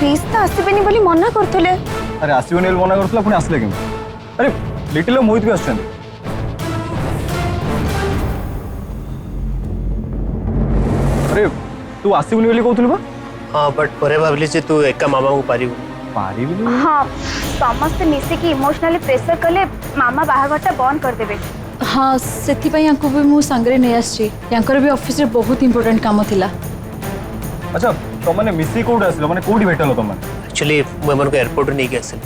Chris तो आसबेनी बोली मना करथले। अरे आसबेनी बोली मना करथला पुनी आसले केम? अरे लिटिल मोहित भी आछन। अरे तू आसबेनी बोली कहथुल बा? हां बट परे भाबली जे तू एका मामा को पारिबु। पारिबु? हां समस्त मिसे की इमोशनली प्रेशर कले मामा बाहागटा बंद कर देबे। हाँ सेति पई यांको भी मु संगरे नै आछि। यांकर भी ऑफिस रे बहुत इंपोर्टेंट काम थिला। अच्छा तो माने मिसी कोड आसलो माने कोडी भेटलो तुम? एक्चुअली मु मन को एयरपोर्ट नहीं के आसल।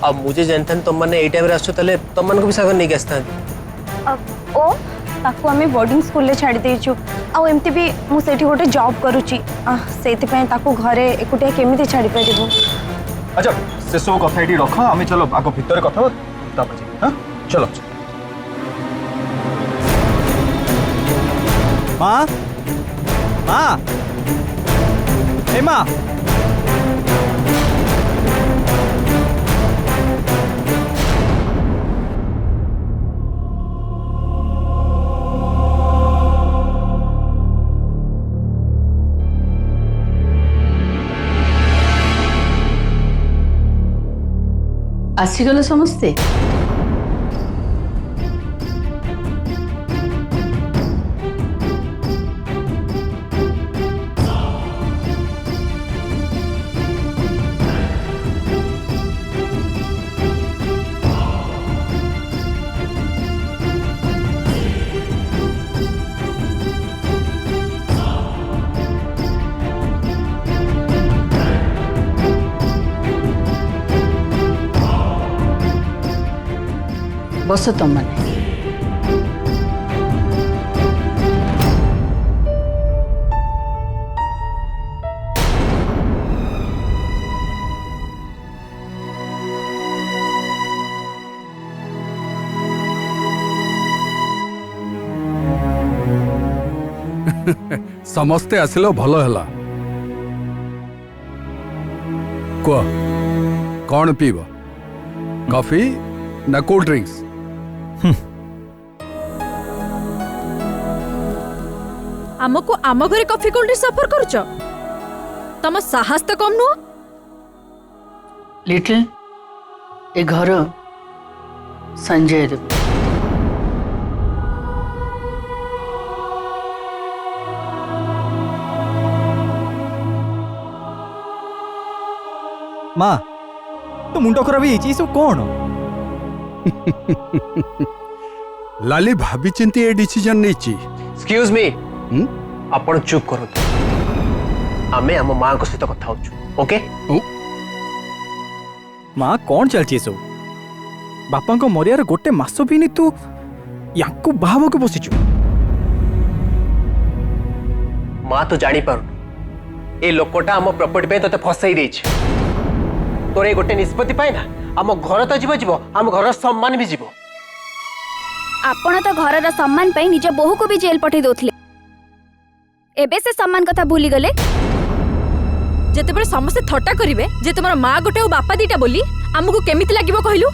अब मुझे जानथन तुम माने ए टाइम रे आछो तले तुम मन को भी सागर नहीं के आस्था। ओ ताको हमें बोर्डिंग स्कूल ले छाड़ी देछु। आ एमती भी मु सेठी गोटे जॉब करूची। सेति पई ताको घरे एकुटिया केमिति छाड़ी परिबो। अच्छा से सब कथा एटी रख आमे चलो आको भीतर कथा ता पछी। हां चलो माँ माँ ए माँ आसीगल समस्ते। बस तुम मैंने समस्ते आसिलो भल हला। को कौन पीब कॉफी ना कोल्ड ड्रिंक्स? आमको आम घरे कॉफी कोल्ड ड्रिंक्स ऑफर करूच? तम साहस तो कम नुह। लिटिल ए घर संजय रे। माँ तो मुंड खराब है सब कौन? लाली भाभी चिंती ए डिसीजन नहीं। एक्सक्यूज मी आपण चुप करो। आमे हम मां को सहित कथा होछु। ओके माँ कौन चलची सब? बापा को मरियार गोटे मास भी नहीं तू याको बाहाव को बसिचु। मां तो जानी पारु ए लोकटा हम प्रॉपर्टी पे तते फसाई देछ। तोर ए गोटे निष्पत्ति पाए ना हम घर तो जीव जीव हम घर सम्मान भी जीव। आपण तो घर सम्मान पई निज बहु को भी जेल पठे दोथले। एबे से सम्मान कथा भूली गले। जेते बरे समस्त थट्टा करिवे जे तुमर मां गोटे और बापा दीटा बोली हमको केमिति लागिवो कहलु?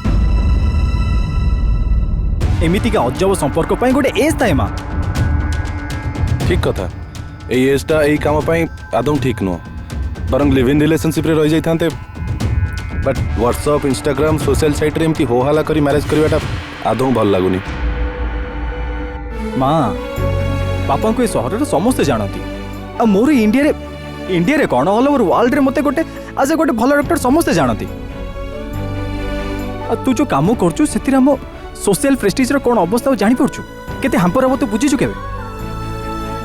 एमिति का अजब संपर्क पई गोटे एज थाए माँ। ठीक कथा ए एजटा ए काम पई आदम ठीक नो बरंग लिव इन रिलेशनशिप रे रह जाई थांते। But WhatsApp Instagram social site रे एमती हो हाला करी मैरिज करवाटा आदम भल लागुनी। माँ बापा को ए सहर समस्ते जानती। आ मोर इंडिया रे कौन ऑल ओवर वर्ल्ड रे मते गोटे आज गोटे भल डॉक्टर समस्ते जानती। आ तू जो काम करछु सेतिर हम सोशल प्रेस्टीज रो कोन अवस्था जानि परछु केते हांपर अब तू बुझिछु केबे?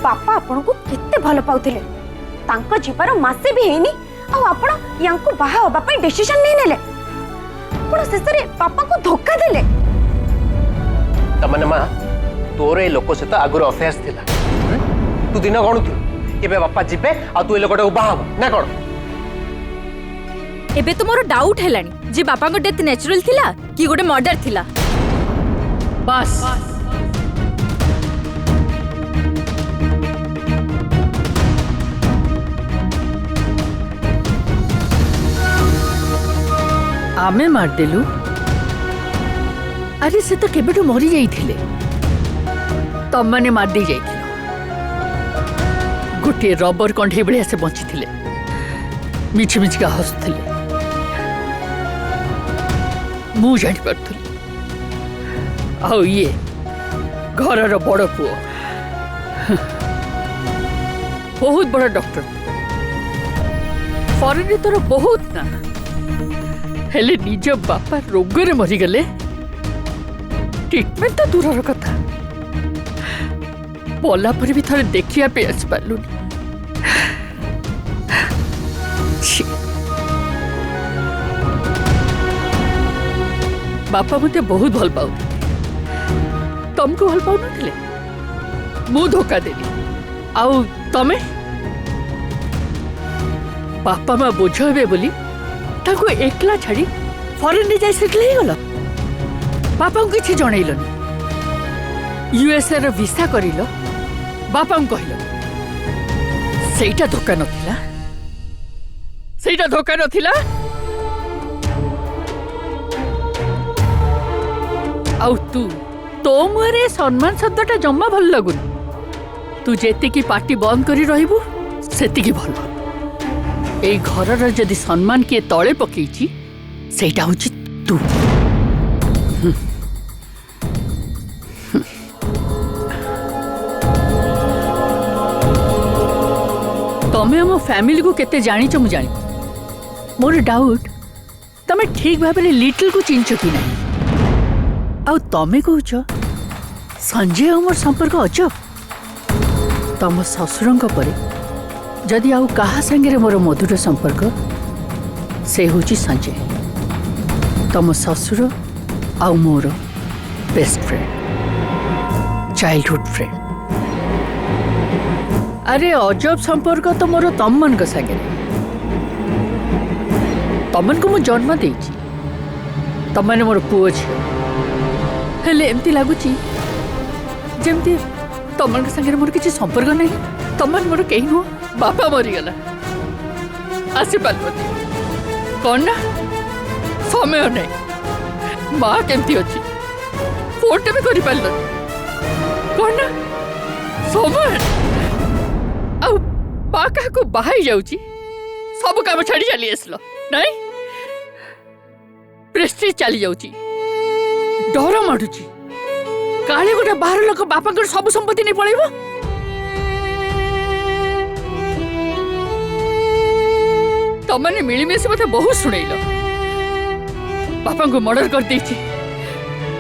बापा आपण को केते भल पाउथिले। तांको जीवार मासे भी हेनी आ आपण यांको बाहा होबा पई डिसीजन नै नेले। आपण सेसरे पापा को धोखा देले। तमने मां तोर ए लोक सहित आगुर अफेयर्स थिला। तू दिन गणुथु केबे बापा जिबे आ तू ए लोकटा बाहा ना कोन? एबे तो मोर डाउट हेलानी जे बापा को डेथ नेचुरल थिला कि गोटे मर्डर थिला। बस आमे मारदेलु। अरे से तो केबेटू मरी जाइथिले। तम माने मार दी जाइथिलो। गोटे रबर कंढे बढिया से बंची थिले। मिछि मिछिका हसुले मु जानी पार्थुली आउ ये घर बड़ पुओ बहुत बड़ा डॉक्टर फॉरेन तोर बहुत ना हेले निज बापा रोगरे मरीगले ट्रीटमेंट तो दूर कथा बोला पर भी थोड़े देखिया पे आस पार्लुनी बापा मते बहुत भल पाऊ तुमको भल पाऊ नथिले मु धोखा देली आउ तमे बापा माँ बोझ हे बोली ताको एकला छाड़ी फॉरेन जाई सेटल हे गलो बापा को किछि जनैलनी यूएसए रो वीसा करिलो बापा को कहलो सेटा धोखा नथिला सेटा धोखा नथिला आउ तू तो मुहरे सम्मान शब्दटा जम्मा भल लगुन तू जेति की पार्टी बंद करी रहिबु सेति की भल ए घरर जदि सम्मान के तळे पकेइची सेटा होची तू तमे हम फैमिली को केते जानिच मु जानि मोर डाउट तमे ठीक भाबरे लिटिल को चिन्ह कि नहीं आउ तमे कहूच संजय मोर संपर्क अजब तम ससुरंक परे जदि आउ कहा संगे मोर मधुर संपर्क से होची संजय तम ससुर आउ मोर बेस्ट फ्रेंड चाइल्डहुड फ्रेंड अरे अजब संपर्क तो मोर तम मन को संगे तमन को मु जन्म देची तमने मोर पुओ छी हेले एमती लगुची जेमती तमन संगे मोर किसी संपर्क नहीं तमन मोर कहीं नुह बापा मरीगला आसी पार्वती कौन ना समय नहीं माँ केमती अच्छी फोन भी कर पार कौन ना समय आउ बा क्या बाहर जाऊची सब काम छाड़ी चली आसल नहीं प्रेस्टीज चली जाऊची डर माडुची काले गोटे बाहर लोक बापा सब संपत्ति नहीं पड़ेब तमने मिलमिश मत बहुत शुणेल बापा को मर्डर कर देची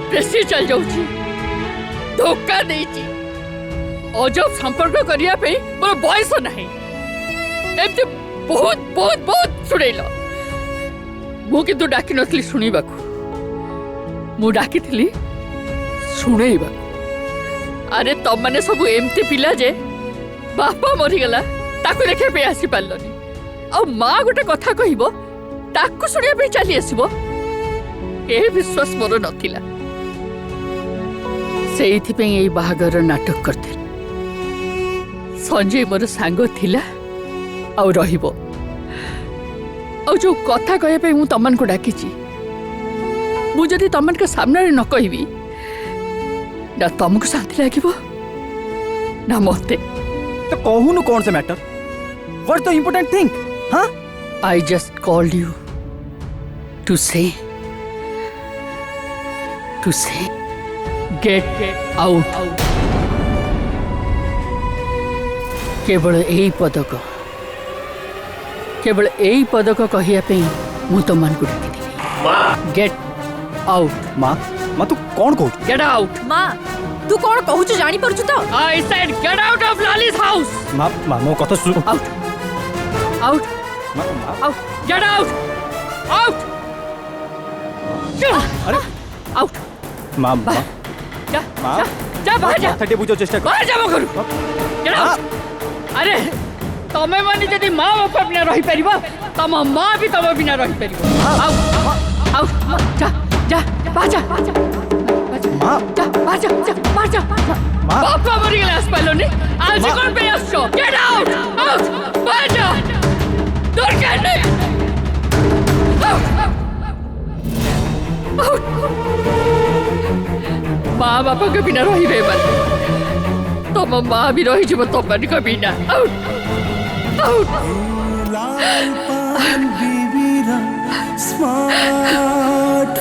प्रेस्टीज चल जाऊची धोखा देची अजब संपर्क करिया पे मोर बयस नहीं एमती बहुत बहुत बहुत शुणेल मु किंतु डाकी नथली शुणीबाकू मु डाकी थी शुणेबा अरे तम मैंने सब एमती पिला जे बापा मरीगला ताकू देखा पे आसी पार्लनी आ माँ गोटे कथा कहब ताकू शुणा चली आसब ए विश्वास मोर नथिला सेइथिपई एई बाहागर नाटक करते संजय मोर सांग थिला आ रहिबो आ जो कथा कहया पे मु तमन को डाकीची मु जदि तमन के सामने न कहबी ना तुमको शांति लगे ना मते तो कहू न कौन से matter what the important thing हाँ I just called you to say get out केवल यही पदक कहिया पे मु तुमन को डाकी गेट आउट माँ माँ तू कौन कहू गेट आउट माँ तू कौन कहू जानी पारछु तो I said get out of Lali's house माँ माँ मो कथा सुन out out out get out out अरे आउट माँ माँ जा माँ जा बाहर जा कथाटे बुझो चेष्टा कर बाहर जा मो घर गेट आउट अरे तमे माने जदि माँ बापा बिना रही परिबो तम माँ भी तम बिना रही परिबो आउट आउट जा जा बाहर जा माँ जा बाहर जा बाहर जा माँ बापा मरी गला अस्पताल ने आज कौन पे आछो गेट आउट आउट बाहर जा दूर कर नहीं माँ बापा के बिना रही बेमन तुम माँ भी रही जीव तुम के बिना आउट आउट बीबीरा स्मार्ट